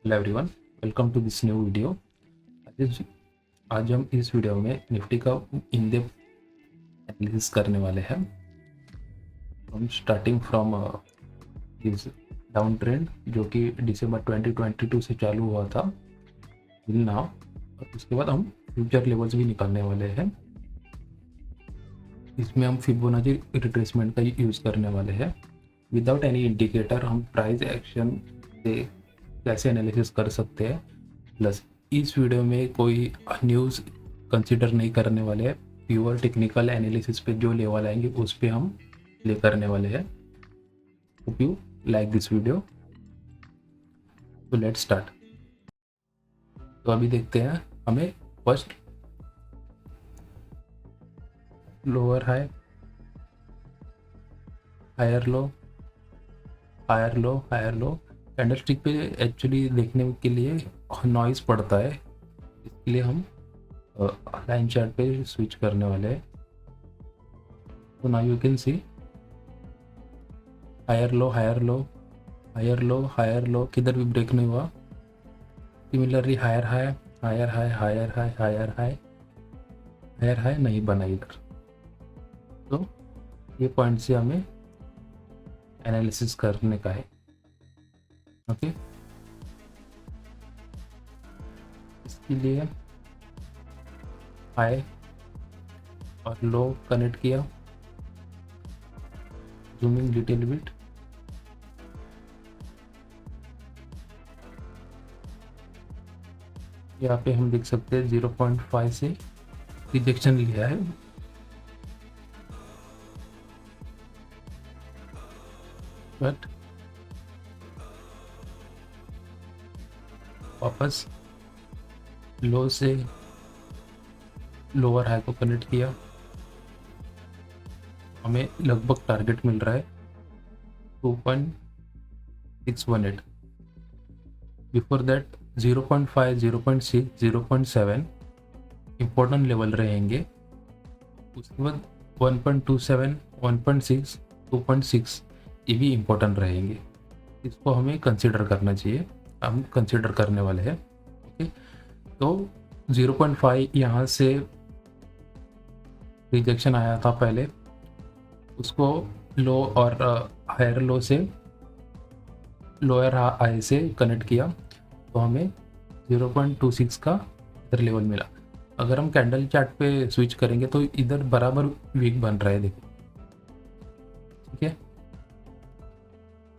Hello everyone, welcome to this new video. आज हम इस वीडियो में निफ्टी का इन डेप्थ एनालिसिस करने वाले हैं। हम starting from this down trend जो कि दिसंबर 2022 से चालू हुआ था टिल नाउ, और उसके बाद हम फ्यूचर लेवल्स भी निकालने वाले हैं। इसमें हम फिबोनाची रिट्रेसमेंट का यूज़ करने वाले हैं। विदाउट एनी इंडिकेटर हम प्राइस एक्शन से कैसे एनालिसिस कर सकते हैं, प्लस इस वीडियो में कोई न्यूज़ कंसिडर नहीं करने वाले हैं। प्योर टेक्निकल एनालिसिस पे जो लेवल आएंगे उस पे हम प्ले करने वाले हैं। Hope you like this video. तो लेट्स स्टार्ट। तो अभी देखते हैं, हमें first lower high, higher low, higher low, higher low candlestick पे एक्चुअली देखने के लिए नॉइस पड़ता है, इसके लिए हम लाइन चार्ट पे स्विच करने वाले हैं। तो now you can see higher low, higher low, higher low, higher low, किधर भी ब्रेक नहीं हुआ। Similarly higher high, higher high, higher high, higher high, higher high नहीं बना इधर। तो ये पॉइंट से हमें एनालिसिस करने का है। ओके, इसके लिए हाई और लो कनेक्ट किया, जूमिंग लिटिल बिट, यहाँ पे हम देख सकते हैं 0.5 से रिजेक्शन लिया है। बट वापस लो से लोअर हाई को कनेक्ट किया, हमें लगभग टारगेट मिल रहा है 2.618। बिफोर दैट 0.5, 0.6, 0.7 इम्पोर्टेंट लेवल रहेंगे। उसके बाद 1.27, 1.6, 2.6 ये भी इम्पोर्टेंट रहेंगे। इसको हमें कंसिडर करना चाहिए, हम कंसिडर करने वाले हैं। ओके, तो 0.5 यहाँ से रिजेक्शन आया था पहले, उसको लो और हायर लो से लोअर हाई से कनेक्ट किया, तो हमें 0.26 का इधर लेवल मिला। अगर हम कैंडल चार्ट पे स्विच करेंगे तो इधर बराबर वीक बन रहा है, देखो। ठीक है,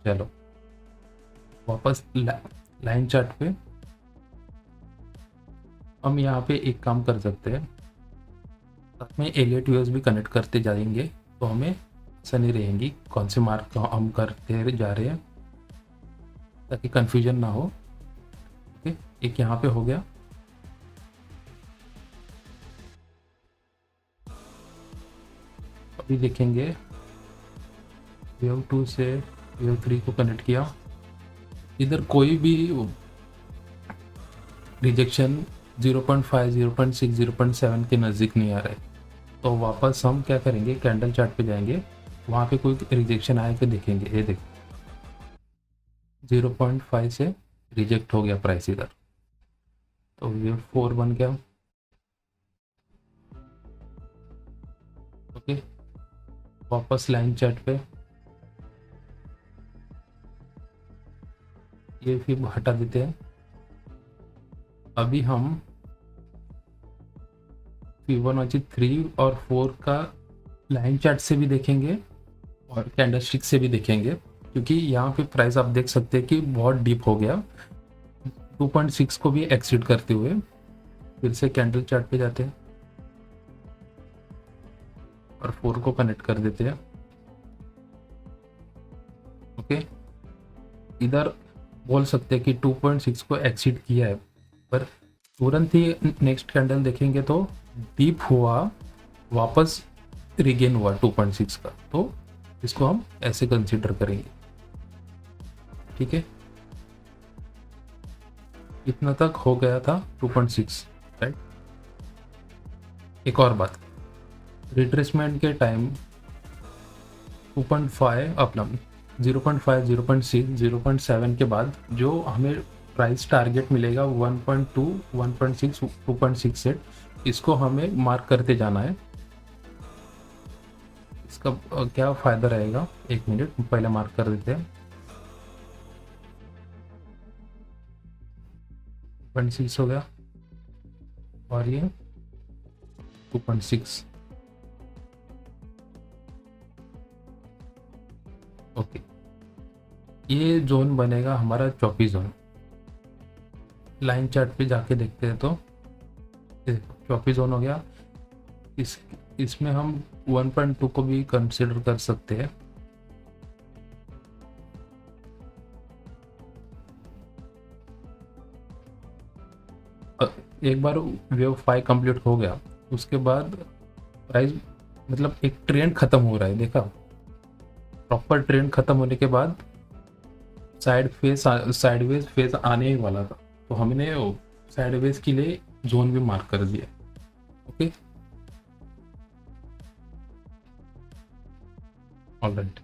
चलो वापस लाइन चार्ट पे हम यहाँ पे एक काम कर सकते हैं, साथ में एलियट वेव्स भी कनेक्ट करते जाएंगे, तो हमें ऐसा नहीं रहेंगी कौन से मार्क हम करते जा रहे हैं, ताकि कंफ्यूजन ना हो। ओके, एक यहाँ पे हो गया। अभी देखेंगे वेव 2 से वेव 3 को कनेक्ट किया, इधर कोई भी रिजेक्शन 0.5, 0.6, 0.7 के नज़दीक नहीं आ रहा है। तो वापस हम क्या करेंगे, कैंडल चार्ट पे जाएंगे, वहाँ पे कोई रिजेक्शन आए तो देखेंगे। ये देखो 0.5 से रिजेक्ट हो गया प्राइस इधर, तो वेव 4 बन गया। ओके, वापस लाइन चार्ट पे ये फिर हटा देते हैं। अभी हम फिबोनाची 3 और 4 का लाइन चार्ट से भी देखेंगे और कैंडलस्टिक से भी देखेंगे, क्योंकि यहाँ पे प्राइस आप देख सकते हैं कि बहुत डीप हो गया, 2.6 को भी एक्सीड करते हुए। फिर से कैंडल चार्ट पे जाते हैं और 4 को कनेक्ट कर देते हैं। ओके, इधर बोल सकते हैं कि 2.6 को एक्सीड किया है, पर तुरंत ही नेक्स्ट कैंडल देखेंगे तो डीप हुआ, वापस रिगेन हुआ 2.6 का, तो इसको हम ऐसे कंसीडर करेंगे। ठीक है, इतना तक हो गया था 2.6, राइट। एक और बात, रिट्रेसमेंट के टाइम 2.5 अपना 0.5, 0.6, 0.7 के बाद जो हमें प्राइस टारगेट मिलेगा 1.2, 1.6, 2.68। इसको हमें मार्क करते जाना है। इसका क्या फ़ायदा रहेगा, 1 मिनट पहले मार्क कर देते हैं। 2.6 हो गया और ये 2.6। ओके, ये जोन बनेगा हमारा चौपी जोन। लाइन चार्ट पे जाके देखते हैं तो चौपी जोन हो गया। इसमें हम 1.2 को भी कंसिडर कर सकते हैं। एक बार वेव 5 कंप्लीट हो गया, उसके बाद प्राइस मतलब एक ट्रेंड खत्म हो रहा है, देखा। प्रॉपर ट्रेंड खत्म होने के बाद साइडवेज फेज आने ही वाला था, तो हमने साइडवेज के लिए जोन भी मार्क कर दिया। Okay, alright.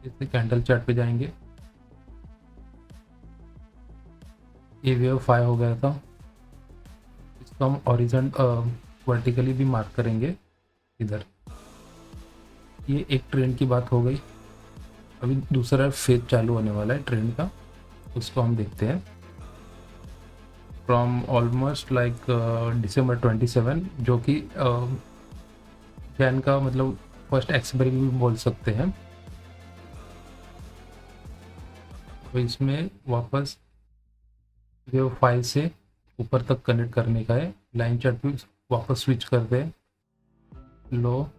इससे कैंडल चार्ट पे जाएंगे। ये वेव 5 हो गया था, इसको हम ऑरिजन वर्टिकली भी मार्क करेंगे इधर। ये एक ट्रेंड की बात हो गई। अभी दूसरा फेज चालू होने वाला है ट्रेंड का, उसको हम देखते हैं। फ्रॉम ऑलमोस्ट लाइक December 27, जो कि जैन का मतलब फर्स्ट एक्सपायरी भी बोल सकते हैं। तो इसमें वापस वेव 5 से ऊपर तक कनेक्ट करने का है। लाइन चार्ट पे वापस स्विच कर दे। लो,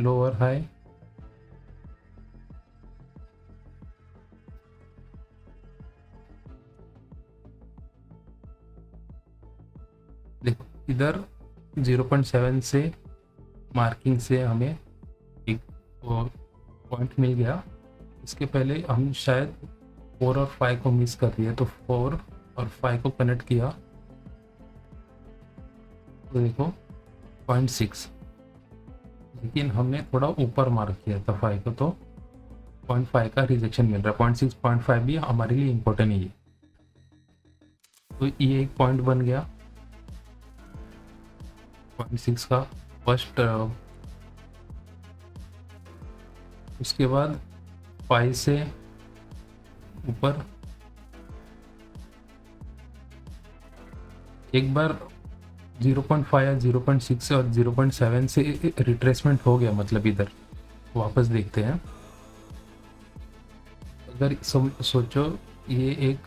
लोअर हाई, देखो इधर 0.7 से मार्किंग से हमें एक पॉइंट मिल गया। इसके पहले हम शायद 4 और 5 को मिस कर दिया, तो 4 और 5 को कनेक्ट किया तो देखो 0.6, लेकिन हमने थोड़ा ऊपर मार्क किया था 5 को, तो 0.5 का रिजेक्शन मिल रहा है। 0.6, 0.5 भी हमारे लिए इम्पोर्टेंट है। तो ये एक पॉइंट बन गया 0.6 का फर्स्ट। उसके बाद 5 से ऊपर एक बार 0.5 या 0.6 से और 0.7 से रिट्रेसमेंट हो गया, मतलब इधर वापस देखते हैं। अगर सोचो ये एक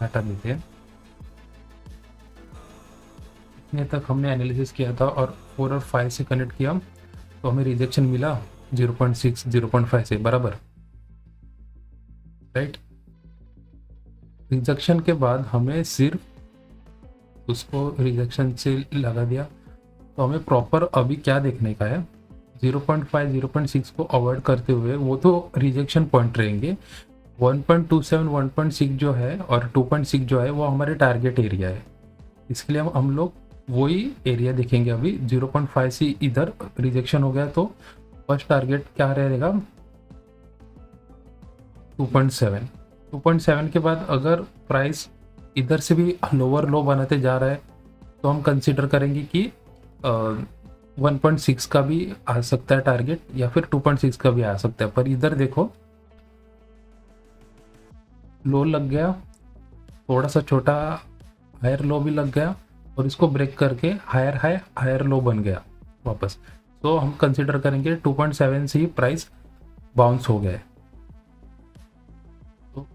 हटा देते हैं, इतने तक हमने एनालिसिस किया था और 4 और 5 से कनेक्ट किया तो हमें रिजेक्शन मिला 0.6, 0.5 से बराबर, राइट। रिजेक्शन के बाद हमें सिर्फ उसको रिजेक्शन से लगा दिया, तो हमें प्रॉपर अभी क्या देखने का है, 0.5, 0.6 को अवॉइड करते हुए, वो तो रिजेक्शन पॉइंट रहेंगे। 1.27, 1.6 जो है और 2.6 जो है वो हमारे टारगेट एरिया है। इसके लिए हम लोग वही एरिया देखेंगे। अभी 0.5 से इधर रिजेक्शन हो गया तो फर्स्ट टारगेट क्या रहेगा, 2.7। 2.7 के बाद अगर प्राइस इधर से भी लोअर लो बनाते जा रहा है तो हम कंसिडर करेंगे कि 1.6 का भी आ सकता है टारगेट, या फिर 2.6 का भी आ सकता है। पर इधर देखो लो लग गया, थोड़ा सा छोटा हायर लो भी लग गया, और इसको ब्रेक करके हायर हाई हायर लो बन गया वापस। तो हम कंसिडर करेंगे 2.7 से ही प्राइस बाउंस हो गया है। तो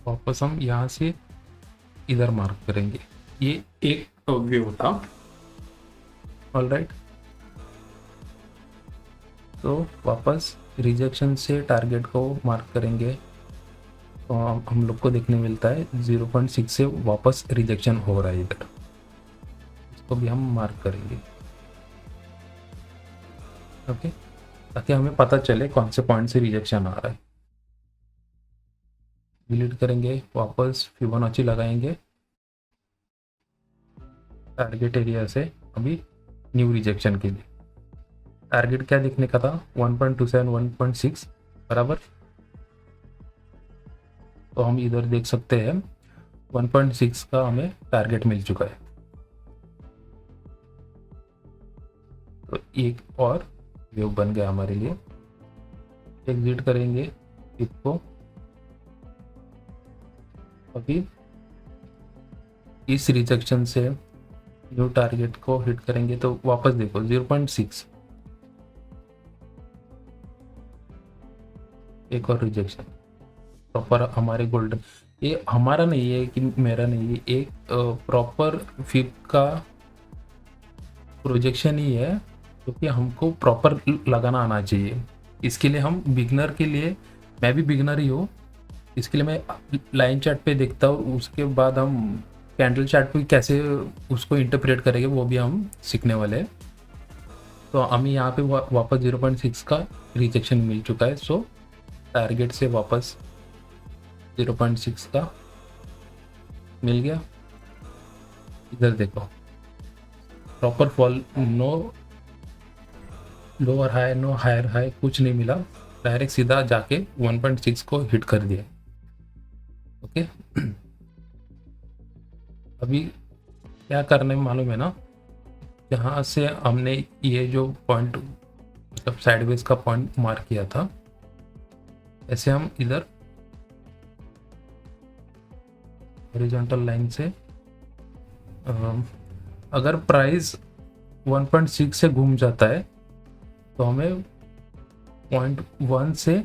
वापस हम यहाँ से इधर मार्क करेंगे। ये एक व्यू था, ऑलराइट। तो वापस रिजेक्शन से टारगेट को मार्क करेंगे तो हम लोग को देखने मिलता है 0.6 से वापस रिजेक्शन हो रहा है इधर, इसको भी हम मार्क करेंगे, ओके, ताकि हमें पता चले कौन से पॉइंट से रिजेक्शन आ रहा है। डिलीट करेंगे, वापस फिबोनाची लगाएंगे टारगेट एरिया से। अभी न्यू रिजेक्शन के लिए। टारगेट क्या देखने का था, 1.27 1.6 बराबर। तो हम इधर देख सकते हैं 1.6 का हमें टारगेट मिल चुका है। तो एक और वेव बन गया हमारे लिए। एग्जिट करेंगे इसको। अभी इस रिजेक्शन से न्यू टारगेट को हिट करेंगे तो वापस देखो 0.6, एक और रिजेक्शन। प्रॉपर हमारे गोल्डन, ये हमारा नहीं है कि मेरा नहीं है, एक प्रॉपर फिब का प्रोजेक्शन ही है, क्योंकि हमको प्रॉपर लगाना आना चाहिए। इसके लिए हम बिगनर के लिए, मैं भी बिगनर ही हूँ, इसके लिए मैं लाइन चार्ट पे देखता हूँ, उसके बाद हम कैंडल चार्ट पे कैसे उसको इंटरप्रेट करेंगे वो भी हम सीखने वाले हैं। तो हमें यहाँ पे वापस 0.6 का रिजेक्शन मिल चुका है। सो टारगेट से वापस 0.6 का मिल गया। इधर देखो proper fall, no lower high no higher high, कुछ नहीं मिला, डायरेक्ट सीधा जाके 1.6 को हिट कर दिया। ओके अभी क्या करने में मालूम है ना, जहाँ से हमने ये जो पॉइंट मतलब साइडवेज का पॉइंट मार्क किया था, ऐसे हम इधर हॉरिजॉन्टल लाइन से अगर प्राइस 1.6 से घूम जाता है तो हमें 0.1 से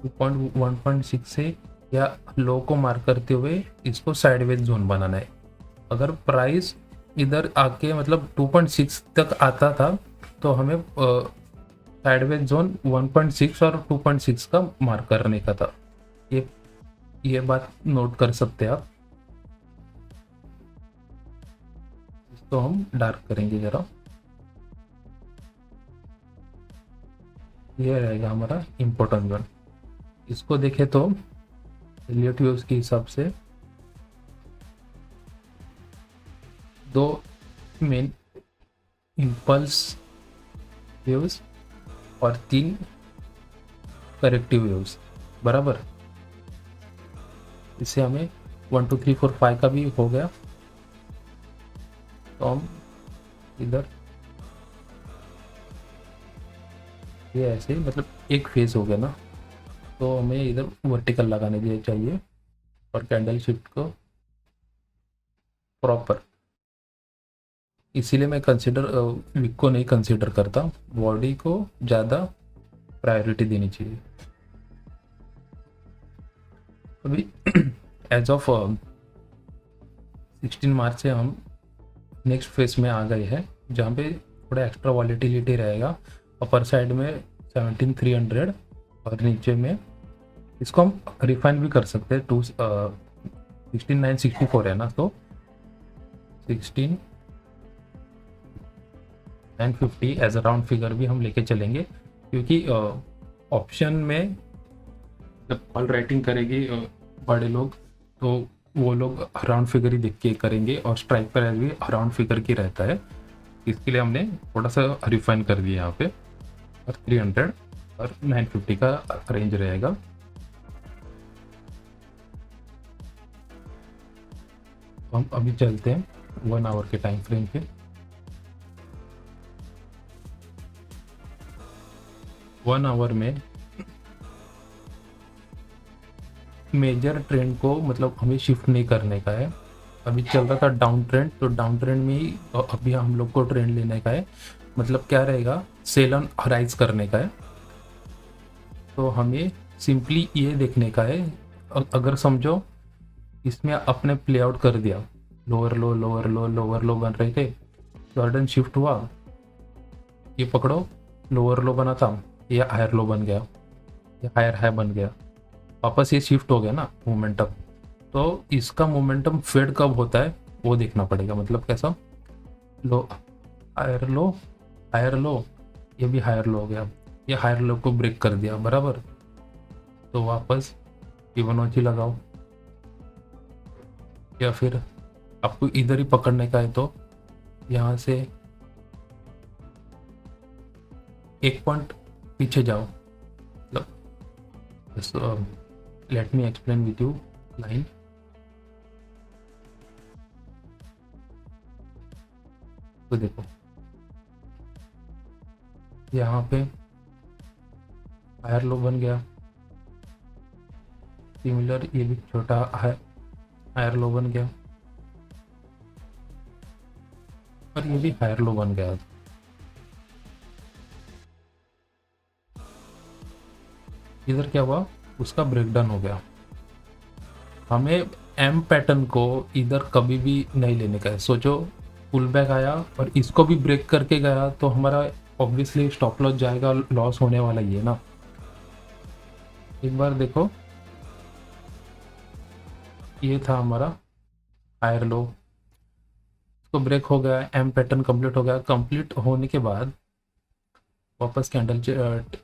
1.6 से या लो को मार्क करते हुए इसको साइडवेज जोन बनाना है। अगर प्राइस इधर आके मतलब 2.6 तक आता था तो हमें साइडवेज जोन 1.6 और 2.6 का मार्क करने का था। ये बात नोट कर सकते हैं आप। इसको हम डार्क करेंगे जरा, ये रहेगा हमारा इम्पोर्टेंट जोन। इसको देखें तो एलियट वेव्स के हिसाब से दो मेन इम्पल्स वेव्स और 3 करेक्टिव वेव्स बराबर। इससे हमें 1 2 3 4 5 का भी हो गया। तो हम इधर ये ऐसे मतलब एक फेज हो गया ना, तो हमें इधर वर्टिकल लगाने दिए चाहिए और कैंडल शिफ्ट को प्रॉपर। इसीलिए मैं वीक को नहीं कंसीडर करता, बॉडी को ज़्यादा प्रायोरिटी देनी चाहिए। अभी एज ऑफ 16 मार्च से हम नेक्स्ट फेज में आ गए हैं, जहाँ पे थोड़ा एक्स्ट्रा वॉलेटिलिटी रहेगा। अपर साइड में 17,300 और नीचे में इसको हम रिफाइन भी कर सकते हैं। 16,964 है ना, तो 16,950 एज अ राउंड फिगर भी हम लेके चलेंगे, क्योंकि ऑप्शन में जब कॉल राइटिंग करेगी बड़े लोग तो वो लोग राउंड फिगर ही देख के करेंगे, और स्ट्राइक प्राइस भी राउंड फिगर की रहता है। इसके लिए हमने थोड़ा सा रिफाइन कर दिया यहाँ पे, और 300 और 950 का रेंज रहेगा। तो हम अभी चलते हैं 1 आवर के टाइम फ्रेम पे। 1 आवर में मेजर ट्रेंड को मतलब हमें शिफ्ट नहीं करने का है। अभी चल रहा था डाउन ट्रेंड, तो डाउन ट्रेंड में ही अभी हम लोग को ट्रेंड लेने का है। मतलब क्या रहेगा, सेल ऑन राइज करने का है। तो हमें सिंपली ये देखने का है, अगर समझो इसमें अपने प्ले आउट कर दिया, लोअर लो लोअर लो लोअर लो बन रहे थे, जॉर्डन शिफ्ट हुआ, ये पकड़ो लोअर लो बना था, ये हायर लो बन गया, ये हायर हाई बन गया, वापस ये शिफ्ट हो गया ना मोमेंटम। तो इसका मोमेंटम फेड कब होता है वो देखना पड़ेगा। मतलब कैसा, लो हायर लो हायर लो, ये भी हायर लो हो गया, ये हायर लो को ब्रेक कर दिया बराबर। तो वापस फिबोनाची लगाओ, या फिर आपको इधर ही पकड़ने का है तो यहाँ से एक पॉइंट पीछे जाओ, मतलब let me explain with you line. तो देखो यहाँ पे हायर लो बन गया, सिमिलर ये भी छोटा हायर लो बन गया, और ये भी हायर लो बन गया। इधर क्या हुआ, उसका ब्रेकडाउन हो गया। हमें एम पैटर्न को इधर कभी भी नहीं लेने का है। सोचो पुल बैक आया और इसको भी ब्रेक करके गया तो हमारा ऑब्वियसली स्टॉप लॉस जाएगा, लॉस होने वाला ही है ना। एक बार देखो, ये था हमारा हायर लो, इसको ब्रेक हो गया, एम पैटर्न कंप्लीट हो गया। कंप्लीट होने के बाद वापस कैंडल चार्ट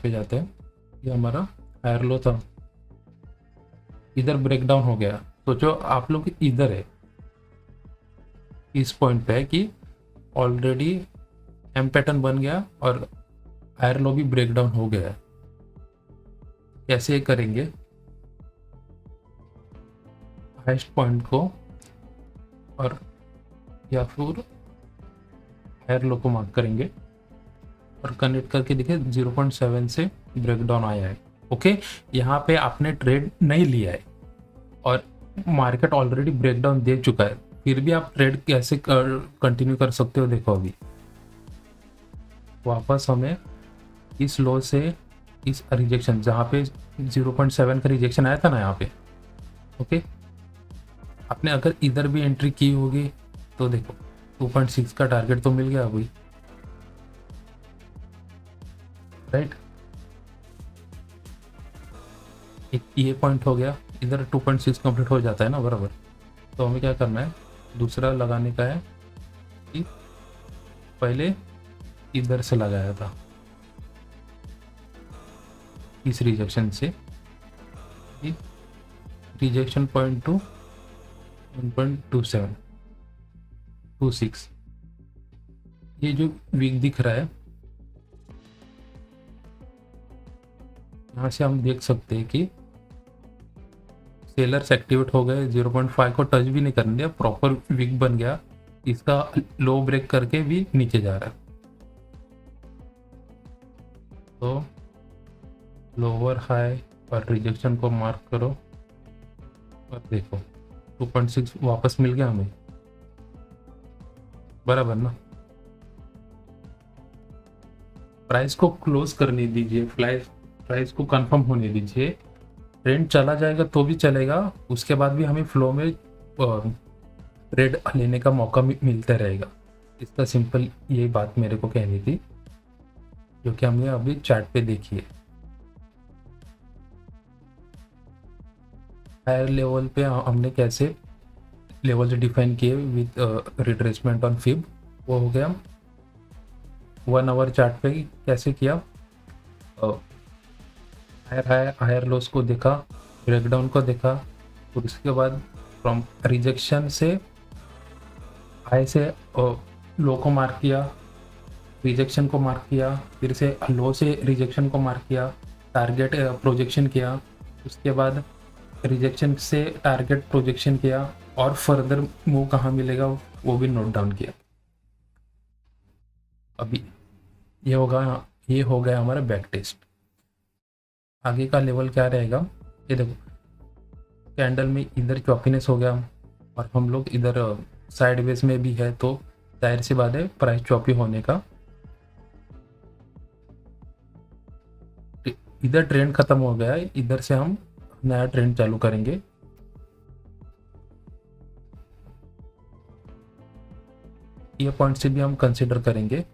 पे जाते हैं। ये हमारा हायर लो था, इधर ब्रेकडाउन हो गया। सोचो आप लोग इधर है, इस पॉइंट पे है कि ऑलरेडी एम पैटर्न बन गया और हायर लो भी ब्रेकडाउन हो गया है। कैसे करेंगे, हाइस्ट पॉइंट को और या फिर हायर लो को मार्क करेंगे और कनेक्ट करके देखिए 0.7 से ब्रेकडाउन आया है। ओके, यहाँ पे आपने ट्रेड नहीं लिया है और मार्केट ऑलरेडी ब्रेकडाउन दे चुका है, फिर भी आप ट्रेड कैसे कंटिन्यू कर सकते हो। देखो अभी वापस हमें इस लो से इस रिजेक्शन, जहाँ पे 0.7 का रिजेक्शन आया था ना यहाँ पे, ओके, आपने अगर इधर भी एंट्री की होगी तो देखो 2.6 का टारगेट तो मिल गया अभी, राइट। एक ये पॉइंट हो गया, इधर 2.6 कंप्लीट हो जाता है ना बराबर। तो हमें क्या करना है, दूसरा लगाने का है कि पहले इधर से लगाया था इस रिजेक्शन से, रिजेक्शन पॉइंट टू 1.2726, ये जो वीक दिख रहा है यहाँ से हम देख सकते हैं कि सेलर्स एक्टिवेट हो गए, 0.5 को टच भी नहीं करने दिया, प्रॉपर वीक बन गया। इसका लो ब्रेक करके भी नीचे जा रहा है। तो लोअर हाई और रिजेक्शन को मार्क करो और देखो 2.6 वापस मिल गया हमें, बराबर ना। प्राइस को क्लोज करने दीजिए, प्राइस को कंफर्म होने दीजिए। ट्रेंड चला जाएगा तो भी चलेगा, उसके बाद भी हमें फ्लो में ट्रेड लेने का मौका मिलता रहेगा। इसका सिंपल यही बात मेरे को कहनी थी, जो कि हमने अभी चार्ट पे देखी है। हायर लेवल पे हमने कैसे लेवल्स डिफाइन किए विद रिट्रेसमेंट ऑन फिब, वो हो गया। 1 आवर चार्ट पे कैसे किया, हायर लोस को देखा, ब्रेकडाउन को देखा, और उसके बाद फ्रॉम रिजेक्शन से हाई से लो को मार्क किया, रिजेक्शन को मार्क किया, फिर से लो से रिजेक्शन को मार्क किया, टारगेट प्रोजेक्शन किया, उसके बाद रिजेक्शन से टारगेट प्रोजेक्शन किया, और फर्दर मूव कहाँ मिलेगा वो भी नोट डाउन किया। अभी ये हो गया हमारा बैक टेस्ट। आगे का लेवल क्या रहेगा, ये देखो कैंडल में इधर चॉपीनेस हो गया और हम लोग इधर साइडवेज में भी है, तो जाहिर सी बात है प्राइस चॉपी होने का। इधर ट्रेंड खत्म हो गया है, इधर से हम नया ट्रेंड चालू करेंगे। ये पॉइंट से भी हम कंसिडर करेंगे।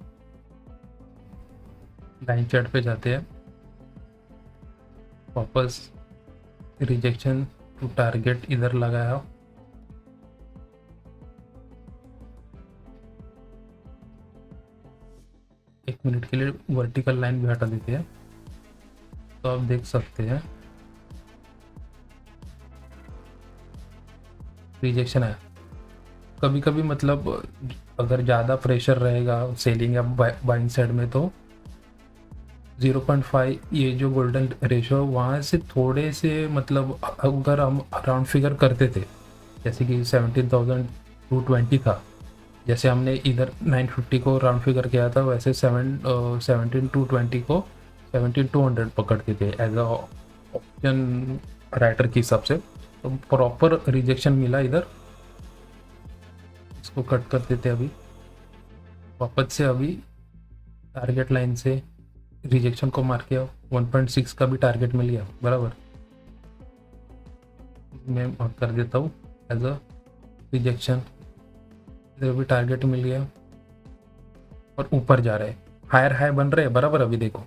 लाइन चार्ट पे जाते हैं, वापस रिजेक्शन टू टारगेट इधर लगाया, एक मिनट के लिए वर्टिकल लाइन भी हटा देते हैं, तो आप देख सकते हैं रिजेक्शन आया, कभी कभी मतलब अगर ज़्यादा प्रेशर रहेगा सेलिंग या बाइंग साइड में तो 0.5 ये जो गोल्डन रेशो वहाँ से थोड़े से मतलब अगर हम राउंड फिगर करते थे जैसे कि 17,220 था, जैसे हमने इधर 950 को राउंड फिगर किया था वैसे 17,220 को 17,200 पकड़ते थे एज अ ऑप्शन राइटर के हिसाब से। तो प्रॉपर रिजेक्शन मिला इधर, इसको कट कर देते अभी वापस से। अभी टारगेट लाइन से रिजेक्शन को मार किया, 1.6 का भी टारगेट मिल गया बराबर। मैं मार्क कर देता हूँ एज अ रिजेक्शन, इधर भी टारगेट मिल गया और ऊपर जा रहा है, हायर हाई बन रहे हैं बराबर। अभी देखो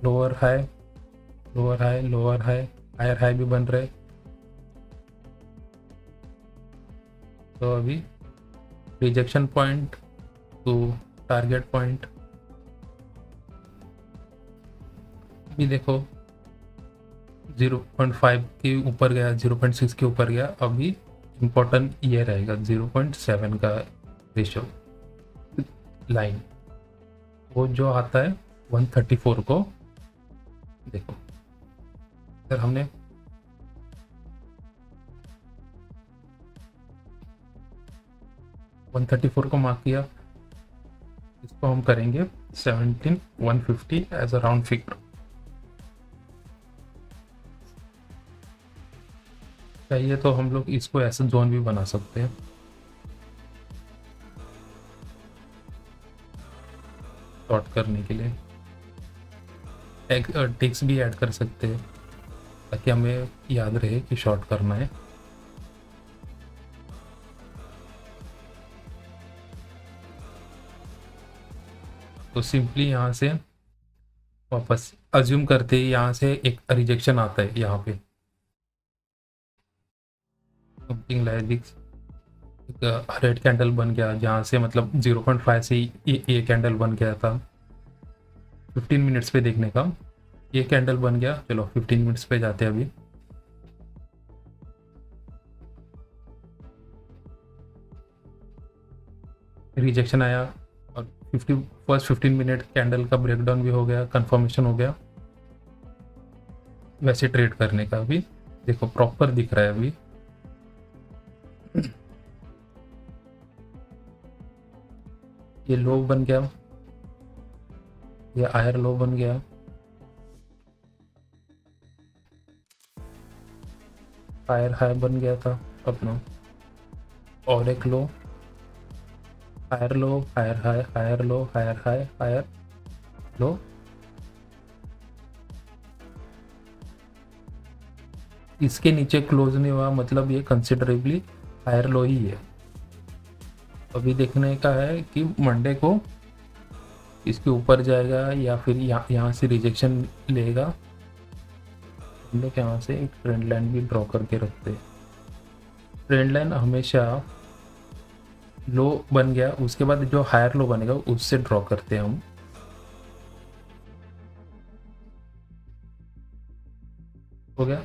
lower high lower high lower high, higher high भी बन रहे। तो अभी rejection point to target point, अभी देखो 0.5 के ऊपर गया, 0.6 के ऊपर गया। अभी इम्पोर्टेंट ये रहेगा 0.7 का रेशो लाइन, वो जो आता है 134 को। देखो सर हमने वन 134 को मार्क किया, इसको हम करेंगे 17,150 एज अ राउंड फिगर। चाहिए तो हम लोग इसको ऐसे जोन भी बना सकते हैं, शॉर्ट करने के लिए टिक्स भी ऐड कर सकते हैं ताकि हमें याद रहे कि शॉर्ट करना है। तो सिंपली यहाँ से वापस अज्यूम करते ही यहाँ से एक रिजेक्शन आता है, यहाँ पे समथिंग लाइक दिस, एक रेड कैंडल बन गया जहाँ से मतलब 0.5 से ये कैंडल बन गया था 15 मिनट्स पे देखने का, ये कैंडल बन गया। चलो 15 मिनट्स पे जाते हैं अभी। रिजेक्शन आया और 15 मिनट कैंडल का ब्रेकडाउन भी हो गया, कंफर्मेशन हो गया वैसे ट्रेड करने का। अभी देखो प्रॉपर दिख रहा है अभी, ये लो बन गया, ये हायर लो बन गया, हायर हाई बन गया था अपना, और एक low, higher low higher high higher low higher high higher low, इसके नीचे क्लोज नहीं हुआ मतलब ये कंसिडरेबली हायर लो ही है। अभी देखने का है कि मंडे को इसके ऊपर जाएगा या फिर यहाँ से रिजेक्शन लेगा। हम लोग यहाँ से एक ट्रेंड लाइन भी ड्रॉ करके रखते हैं। ट्रेंड लाइन हमेशा लो बन गया उसके बाद जो हायर लो बनेगा उससे ड्रॉ करते हैं हम। हो गया,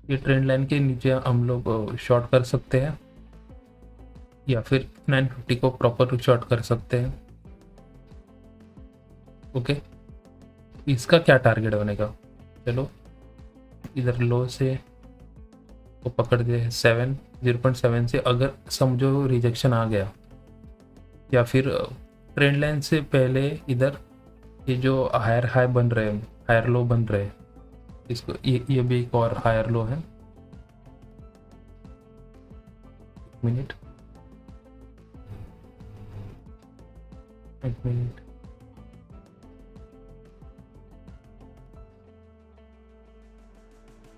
ये ट्रेंड लाइन के नीचे हम लोग शॉर्ट कर सकते हैं या फिर 950 को प्रॉपर शॉर्ट कर सकते हैं। ओके, इसका क्या टारगेट बनेगा, चलो इधर लो से को पकड़ दे 0.7 से। अगर समझो रिजेक्शन आ गया या फिर ट्रेंड लाइन से पहले इधर ये जो हायर हाई बन रहे हैं हायर लो बन रहे हैं, इसको ये भी एक और हायर लो है। एक मिनट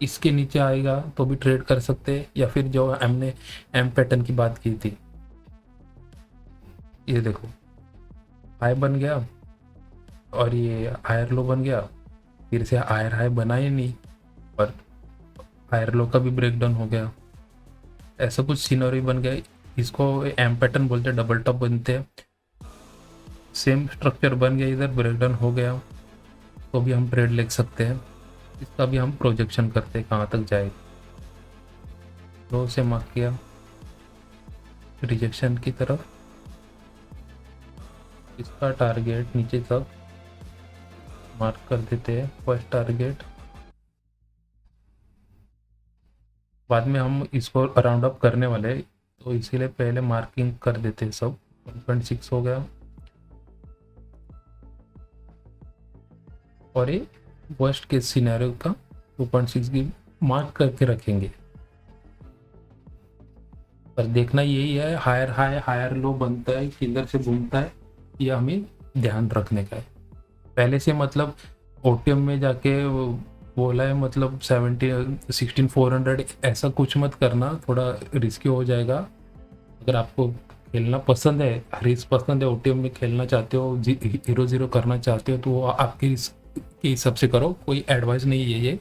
इसके नीचे आएगा तो भी ट्रेड कर सकते हैं या फिर जो हमने एम पैटर्न की बात की थी, ये देखो हाई बन गया और ये हायर लो बन गया, फिर से हायर हाई बना ही नहीं और हायर लो का भी ब्रेकडाउन हो गया, ऐसा कुछ सीनरी बन गया। इसको एम पैटर्न बोलते हैं, डबल टॉप बनते हैं। सेम स्ट्रक्चर बन गया, इधर ब्रेकडाउन हो गया तो भी हम ट्रेड ले सकते हैं। इसका भी हम प्रोजेक्शन करते हैं कहाँ तक जाएगा। लो से मार्क किया, रिजेक्शन की तरफ, इसका टारगेट नीचे तक मार्क कर देते हैं, फर्स्ट टारगेट। बाद में हम इसको राउंड अप करने वाले हैं, तो इसीलिए पहले मार्किंग कर देते हैं सब। 1.6 हो गया, और ये वर्स्ट केस सिनेरियो का 2.6 की मार्क करके रखेंगे। पर देखना यही है, हायर हाई हायर लो बनता है, किधर से घूमता है, ये हमें ध्यान रखने का है पहले से। मतलब ओटीएम में जाके बोला है मतलब 16,400 ऐसा कुछ मत करना, थोड़ा रिस्की हो जाएगा। अगर आपको खेलना पसंद है, रिस्क पसंद है, ओटीएम में खेलना चाहते हो, 0-0 करना चाहते हो, तो वो आपके रिस्क के हिसाब से करो, कोई एडवाइस नहीं है ये।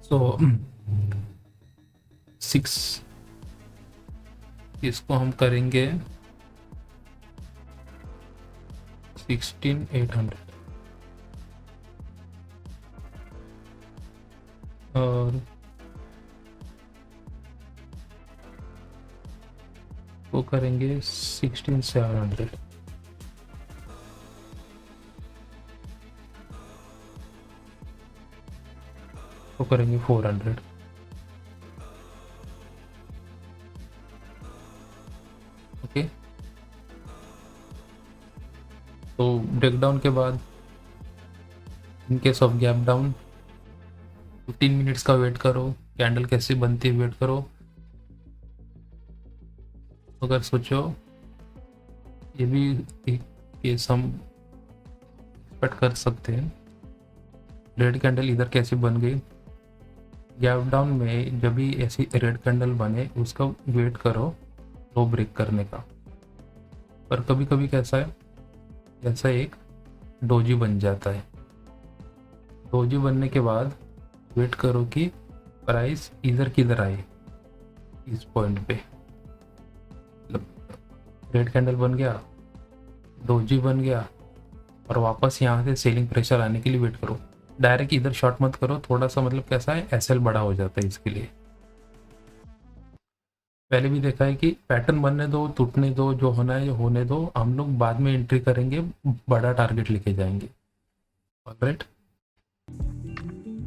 सो 6 इसको हम करेंगे 16,800, और वो करेंगे 16,700, वो करेंगे 400। ओके, तो ब्रेकडाउन के बाद in case of gap down 15 minutes का वेट करो, कैंडल कैसे बनती है वेट करो। अगर सोचो ये भी एक केस हम एक्सपेक्ट कर सकते हैं, रेड कैंडल इधर कैसे बन गई। गैप डाउन में जब भी ऐसी रेड कैंडल बने उसका वेट करो लो ब्रेक करने का। पर कभी कभी कैसा है, जैसा एक डोजी बन जाता है, डोजी बनने के बाद वेट करो कि प्राइस इधर किधर आए, इस पॉइंट पे। मतलब रेड कैंडल बन गया, डोजी बन गया, और वापस यहाँ से सेलिंग प्रेशर आने के लिए वेट करो। डायरेक्ट इधर शॉर्ट मत करो, थोड़ा सा मतलब कैसा है एसएल बड़ा हो जाता है इसके लिए। पहले भी देखा है कि पैटर्न बनने दो, टूटने दो, जो होना है होने दो, हम लोग बाद में एंट्री करेंगे, बड़ा टारगेट लेके जाएंगे। Alright,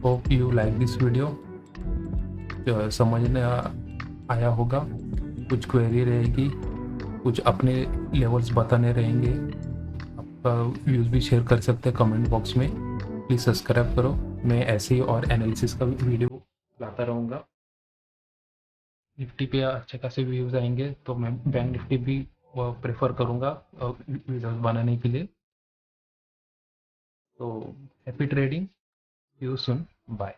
hope you like this video. समझने आया होगा, कुछ क्वेरी रहेगी, कुछ अपने लेवल्स बताने रहेंगे, आपका व्यूज़ भी शेयर कर सकते हैं कमेंट बॉक्स में। प्लीज़ सब्सक्राइब करो, मैं ऐसे ही और एनालिसिस का भी वीडियो लाता रहूँगा। निफ्टी पे अच्छे खासे व्यूज़ आएंगे तो मैं बैंक निफ्टी भी प्रेफर करूँगा वीडियोस बनाने के लिए। तो happy trading, see you soon, bye.